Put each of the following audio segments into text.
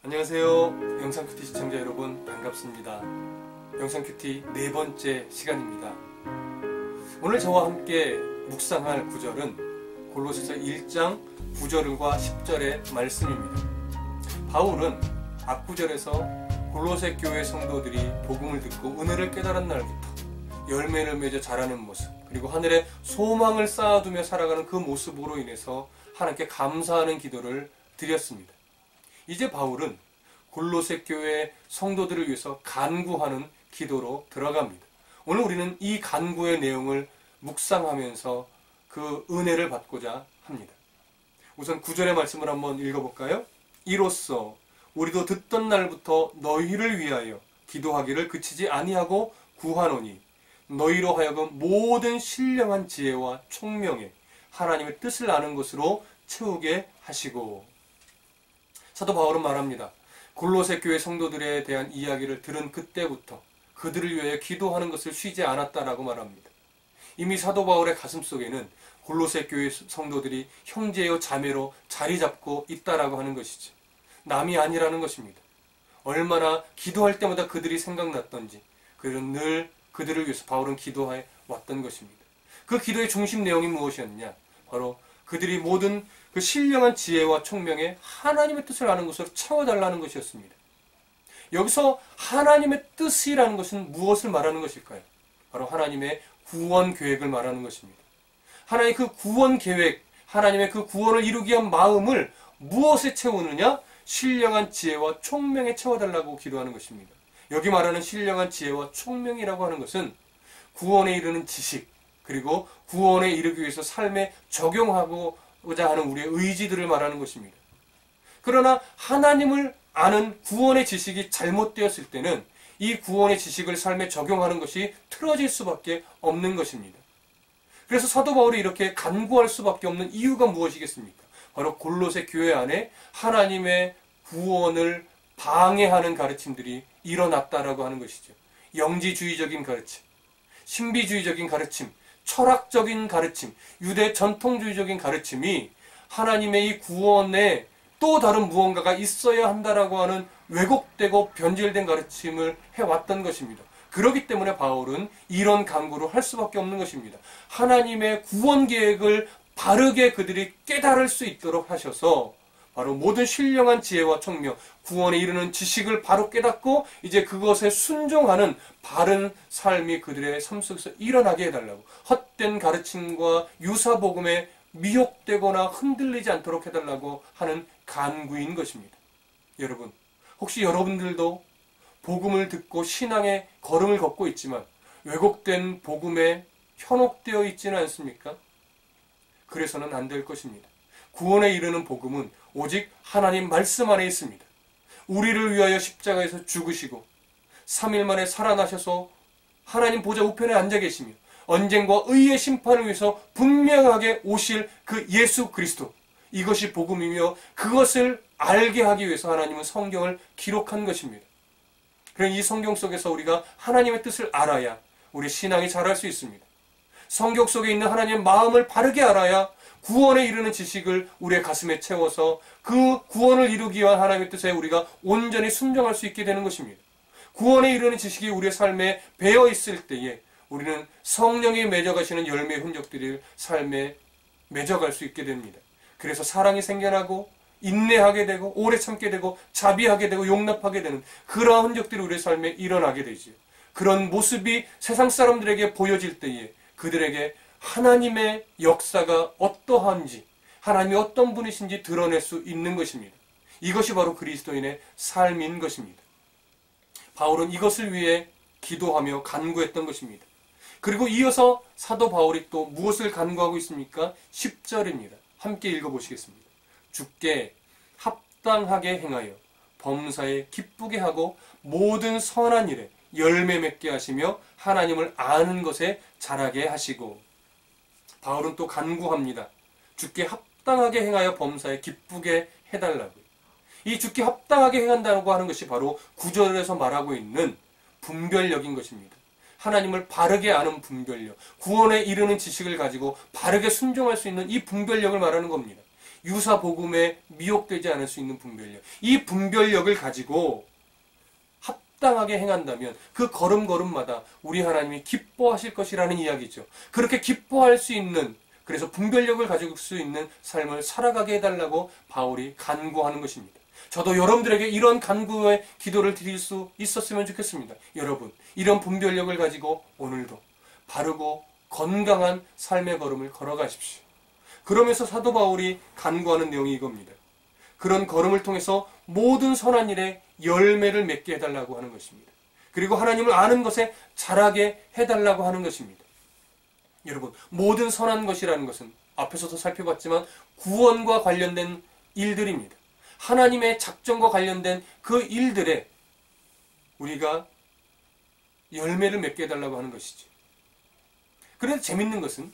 안녕하세요. 영상큐티 시청자 여러분, 반갑습니다. 영상큐티 네 번째 시간입니다. 오늘 저와 함께 묵상할 구절은 골로새서 1장 9절과 10절의 말씀입니다. 바울은 앞구절에서 골로새 교회 성도들이 복음을 듣고 은혜를 깨달은 날부터 열매를 맺어 자라는 모습, 그리고 하늘에 소망을 쌓아두며 살아가는 그 모습으로 인해서 하나님께 감사하는 기도를 드렸습니다. 이제 바울은 골로새 교회 성도들을 위해서 간구하는 기도로 들어갑니다. 오늘 우리는 이 간구의 내용을 묵상하면서 그 은혜를 받고자 합니다. 우선 9절의 말씀을 한번 읽어볼까요? 이로써 우리도 듣던 날부터 너희를 위하여 기도하기를 그치지 아니하고 구하노니 너희로 하여금 모든 신령한 지혜와 총명에 하나님의 뜻을 아는 것으로 채우게 하시고. 사도 바울은 말합니다. 골로새 교회 성도들에 대한 이야기를 들은 그때부터 그들을 위하여 기도하는 것을 쉬지 않았다라고 말합니다. 이미 사도 바울의 가슴속에는 골로새 교회 성도들이 형제요 자매로 자리 잡고 있다라고 하는 것이죠. 남이 아니라는 것입니다. 얼마나 기도할 때마다 그들이 생각났던지 그들은 늘 그들을 위해서 바울은 기도해 왔던 것입니다. 그 기도의 중심 내용이 무엇이었냐? 바로 그들이 모든 그 신령한 지혜와 총명에 하나님의 뜻을 아는 것으로 채워달라는 것이었습니다. 여기서 하나님의 뜻이라는 것은 무엇을 말하는 것일까요? 바로 하나님의 구원 계획을 말하는 것입니다. 하나님의 그 구원 계획, 하나님의 그 구원을 이루기 위한 마음을 무엇에 채우느냐? 신령한 지혜와 총명에 채워달라고 기도하는 것입니다. 여기 말하는 신령한 지혜와 총명이라고 하는 것은 구원에 이르는 지식, 그리고 구원에 이르기 위해서 삶에 적용하고자 하는 우리의 의지들을 말하는 것입니다. 그러나 하나님을 아는 구원의 지식이 잘못되었을 때는 이 구원의 지식을 삶에 적용하는 것이 틀어질 수밖에 없는 것입니다. 그래서 사도 바울이 이렇게 간구할 수밖에 없는 이유가 무엇이겠습니까? 바로 골로새 교회 안에 하나님의 구원을 방해하는 가르침들이 일어났다라고 하는 것이죠. 영지주의적인 가르침, 신비주의적인 가르침, 철학적인 가르침, 유대 전통주의적인 가르침이 하나님의 이 구원에 또 다른 무언가가 있어야 한다라고 하는 왜곡되고 변질된 가르침을 해왔던 것입니다. 그렇기 때문에 바울은 이런 간구를 할 수밖에 없는 것입니다. 하나님의 구원 계획을 바르게 그들이 깨달을 수 있도록 하셔서 바로 모든 신령한 지혜와 총명, 구원에 이르는 지식을 바로 깨닫고 이제 그것에 순종하는 바른 삶이 그들의 삶 속에서 일어나게 해달라고, 헛된 가르침과 유사복음에 미혹되거나 흔들리지 않도록 해달라고 하는 간구인 것입니다. 여러분, 혹시 여러분들도 복음을 듣고 신앙의 걸음을 걷고 있지만 왜곡된 복음에 현혹되어 있지는 않습니까? 그래서는 안 될 것입니다. 구원에 이르는 복음은 오직 하나님 말씀 안에 있습니다. 우리를 위하여 십자가에서 죽으시고 3일 만에 살아나셔서 하나님 보좌 우편에 앉아 계시며 언쟁과 의의 심판을 위해서 분명하게 오실 그 예수 그리스도, 이것이 복음이며 그것을 알게 하기 위해서 하나님은 성경을 기록한 것입니다. 그럼 이 성경 속에서 우리가 하나님의 뜻을 알아야 우리 신앙이 자랄 수 있습니다. 성경 속에 있는 하나님의 마음을 바르게 알아야 구원에 이르는 지식을 우리의 가슴에 채워서 그 구원을 이루기 위한 하나님의 뜻에 우리가 온전히 순종할 수 있게 되는 것입니다. 구원에 이르는 지식이 우리의 삶에 배어 있을 때에 우리는 성령이 맺어가시는 열매의 흔적들을 삶에 맺어갈 수 있게 됩니다. 그래서 사랑이 생겨나고 인내하게 되고 오래 참게 되고 자비하게 되고 용납하게 되는 그러한 흔적들이 우리의 삶에 일어나게 되죠. 그런 모습이 세상 사람들에게 보여질 때에 그들에게 하나님의 역사가 어떠한지, 하나님이 어떤 분이신지 드러낼 수 있는 것입니다. 이것이 바로 그리스도인의 삶인 것입니다. 바울은 이것을 위해 기도하며 간구했던 것입니다. 그리고 이어서 사도 바울이 또 무엇을 간구하고 있습니까? 10절입니다. 함께 읽어보시겠습니다. 주께 합당하게 행하여 범사에 기쁘게 하고 모든 선한 일에 열매 맺게 하시며 하나님을 아는 것에 자라게 하시고. 바울은 또 간구합니다. 주께 합당하게 행하여 범사에 기쁘게 해달라고요. 이 주께 합당하게 행한다고 하는 것이 바로 9절에서 말하고 있는 분별력인 것입니다. 하나님을 바르게 아는 분별력, 구원에 이르는 지식을 가지고 바르게 순종할 수 있는 이 분별력을 말하는 겁니다. 유사복음에 미혹되지 않을 수 있는 분별력. 이 분별력을 가지고 합당하게 행한다면 그 걸음걸음마다 우리 하나님이 기뻐하실 것이라는 이야기죠. 그렇게 기뻐할 수 있는, 그래서 분별력을 가지고 수 있는 삶을 살아가게 해달라고 바울이 간구하는 것입니다. 저도 여러분들에게 이런 간구의 기도를 드릴 수 있었으면 좋겠습니다. 여러분, 이런 분별력을 가지고 오늘도 바르고 건강한 삶의 걸음을 걸어가십시오. 그러면서 사도 바울이 간구하는 내용이 이겁니다. 그런 걸음을 통해서 모든 선한 일에 열매를 맺게 해달라고 하는 것입니다. 그리고 하나님을 아는 것에 자라게 해달라고 하는 것입니다. 여러분, 모든 선한 것이라는 것은 앞에서도 살펴봤지만 구원과 관련된 일들입니다. 하나님의 작정과 관련된 그 일들에 우리가 열매를 맺게 해달라고 하는 것이죠. 그런데 재밌는 것은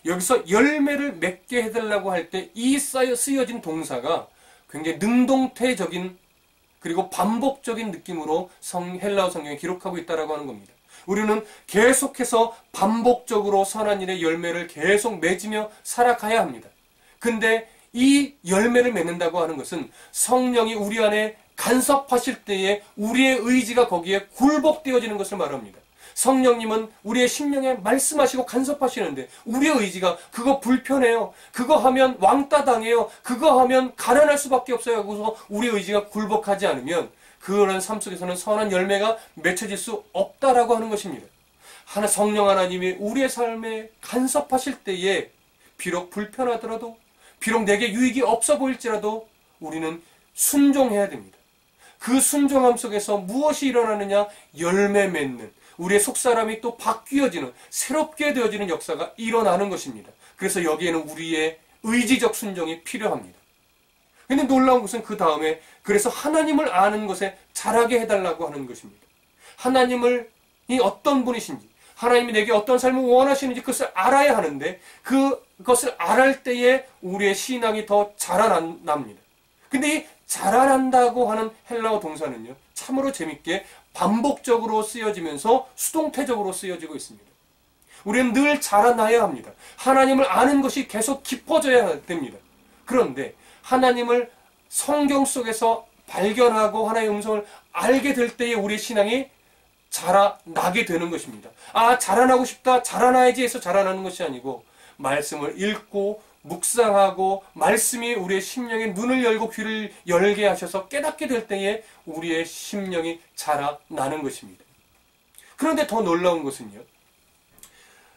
여기서 열매를 맺게 해달라고 할 때 이 쓰여진 동사가 굉장히 능동태적인 그리고 반복적인 느낌으로 헬라어 성경에 기록하고 있다고 하는 겁니다. 우리는 계속해서 반복적으로 선한 일의 열매를 계속 맺으며 살아가야 합니다. 근데 이 열매를 맺는다고 하는 것은 성령이 우리 안에 간섭하실 때에 우리의 의지가 거기에 굴복되어지는 것을 말합니다. 성령님은 우리의 심령에 말씀하시고 간섭하시는데 우리의 의지가 그거 불편해요, 그거 하면 왕따 당해요, 그거 하면 가난할 수밖에 없어요 하고서 우리의 의지가 굴복하지 않으면 그런 삶 속에서는 선한 열매가 맺혀질 수 없다라고 하는 것입니다. 성령 하나님이 우리의 삶에 간섭하실 때에 비록 불편하더라도, 비록 내게 유익이 없어 보일지라도 우리는 순종해야 됩니다. 그 순종함 속에서 무엇이 일어나느냐? 열매 맺는, 우리의 속사람이 또 바뀌어지는, 새롭게 되어지는 역사가 일어나는 것입니다. 그래서 여기에는 우리의 의지적 순종이 필요합니다. 근데 놀라운 것은 그 다음에 그래서 하나님을 아는 것에 자라게 해달라고 하는 것입니다. 하나님이 어떤 분이신지, 하나님이 내게 어떤 삶을 원하시는지 그것을 알아야 하는데 그것을 알할 때에 우리의 신앙이 더 자라납니다. 근데 이 자라난다고 하는 헬라어 동사는요, 참으로 재밌게 반복적으로 쓰여지면서 수동태적으로 쓰여지고 있습니다. 우리는 늘 자라나야 합니다. 하나님을 아는 것이 계속 깊어져야 됩니다. 그런데 하나님을 성경 속에서 발견하고 하나님의 음성을 알게 될 때에 우리의 신앙이 자라나게 되는 것입니다. 자라나고 싶다, 자라나야지 해서 자라나는 것이 아니고 말씀을 읽고 묵상하고 말씀이 우리의 심령의 눈을 열고 귀를 열게 하셔서 깨닫게 될 때에 우리의 심령이 자라나는 것입니다. 그런데 더 놀라운 것은요,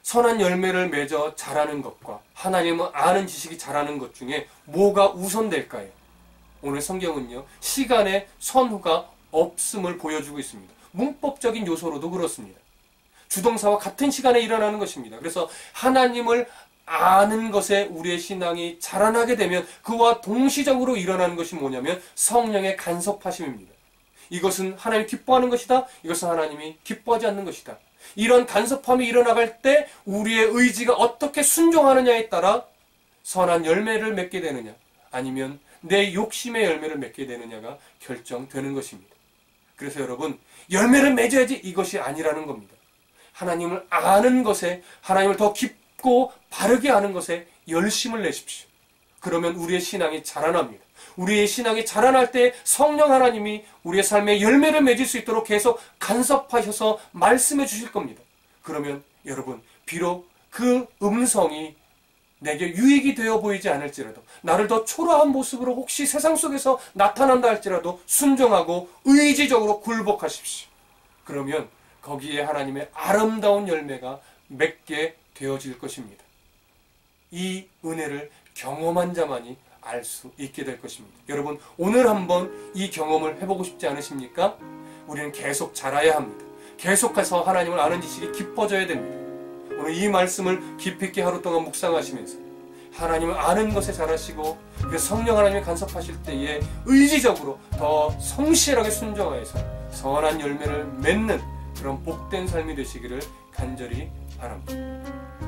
선한 열매를 맺어 자라는 것과 하나님을 아는 지식이 자라는 것 중에 뭐가 우선될까요? 오늘 성경은요, 시간의 선후가 없음을 보여주고 있습니다. 문법적인 요소로도 그렇습니다. 주동사와 같은 시간에 일어나는 것입니다. 그래서 하나님을 아는 것에 우리의 신앙이 자라나게 되면 그와 동시적으로 일어나는 것이 뭐냐면 성령의 간섭하심입니다. 이것은 하나님이 기뻐하는 것이다, 이것은 하나님이 기뻐하지 않는 것이다. 이런 간섭함이 일어나갈 때 우리의 의지가 어떻게 순종하느냐에 따라 선한 열매를 맺게 되느냐, 아니면 내 욕심의 열매를 맺게 되느냐가 결정되는 것입니다. 그래서 여러분, 열매를 맺어야지 이것이 아니라는 겁니다. 하나님을 아는 것에, 하나님을 더 깊고 바르게 아는 것에 열심을 내십시오. 그러면 우리의 신앙이 자라납니다. 우리의 신앙이 자라날 때 성령 하나님이 우리의 삶에 열매를 맺을 수 있도록 계속 간섭하셔서 말씀해 주실 겁니다. 그러면 여러분, 비록 그 음성이 내게 유익이 되어 보이지 않을지라도, 나를 더 초라한 모습으로 혹시 세상 속에서 나타난다 할지라도 순종하고 의지적으로 굴복하십시오. 그러면 거기에 하나님의 아름다운 열매가 맺게 되어질 것입니다. 이 은혜를 경험한 자만이 알 수 있게 될 것입니다. 여러분, 오늘 한번 이 경험을 해보고 싶지 않으십니까? 우리는 계속 자라야 합니다. 계속해서 하나님을 아는 지식이 깊어져야 됩니다. 오늘 이 말씀을 깊이 있게 하루 동안 묵상하시면서 하나님을 아는 것에 자라시고, 그래서 성령 하나님이 간섭하실 때에 의지적으로 더 성실하게 순종하여서 선한 열매를 맺는 그런 복된 삶이 되시기를 간절히 바랍니다.